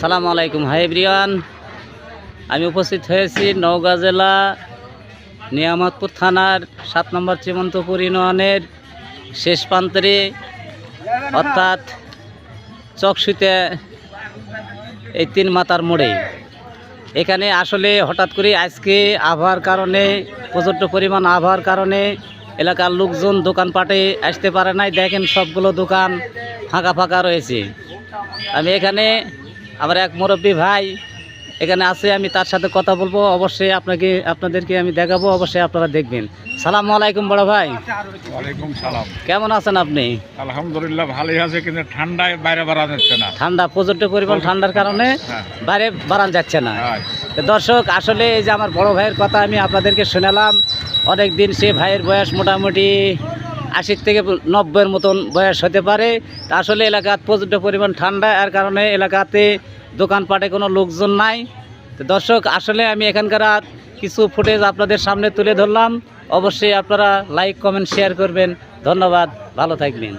সালামু আলাইকুম hi everyone. আমি উপস্থিত হয়েছি নওগাঁ জেলা নিয়ামতপুর থানার 7 নম্বর চিমন্তপুর ইউনিয়নের শেষ প্রান্তে অর্থাৎ চকসুতে এই 3 মাথার মোড়ে। এখানে আসলে হঠাৎ করে আজকে আবহাওয়ার কারণে প্রচণ্ড পরিমাণ আবহাওয়ার কারণে এলাকার লোকজন দোকানপাটে আসতে পারে নাই। দেখেন সবগুলো দোকান ফাঁকা ফাঁকা রয়েছে। আমি এখানে আমার এক মুরব্বী ভাই এখানে আছে, আমি তার সাথে কথা বলবো। অবশ্যই আপনাদেরকে আমি দেখাবো, অবশ্যই আপনারা দেখবেন। সালামু আলাইকুম বড় ভাই। ওয়ালাইকুম সালাম। কেমন আছেন আপনি? আলহামদুলিল্লাহ ভালোই আছে, কিন্তু ঠান্ডায় বাইরে বাড়ানো যাচ্ছে না। ঠান্ডা, প্রচণ্ড পরিমাণ ঠান্ডার কারণে বাইরে বাড়ানো যাচ্ছে না। তো দর্শক, আসলে এই যে আমার বড় ভাইয়ের কথা আমি আপনাদেরকে শোনালাম। অনেক দিন সে ভাইয়ের বয়স মোটামুটি 80 থেকে 90-এর মতন বয়স হতে পারে। তা আসলে এলাকার প্রচণ্ড পরিমাণ ঠান্ডা, এর কারণে এলাকাতে দোকানপাটে কোনো লোকজন নাই। তো দর্শক, আসলে আমি এখানকার কিছু ফুটেজ আপনাদের সামনে তুলে ধরলাম। অবশ্যই আপনারা লাইক, কমেন্ট, শেয়ার করবেন। ধন্যবাদ, ভালো থাকবেন।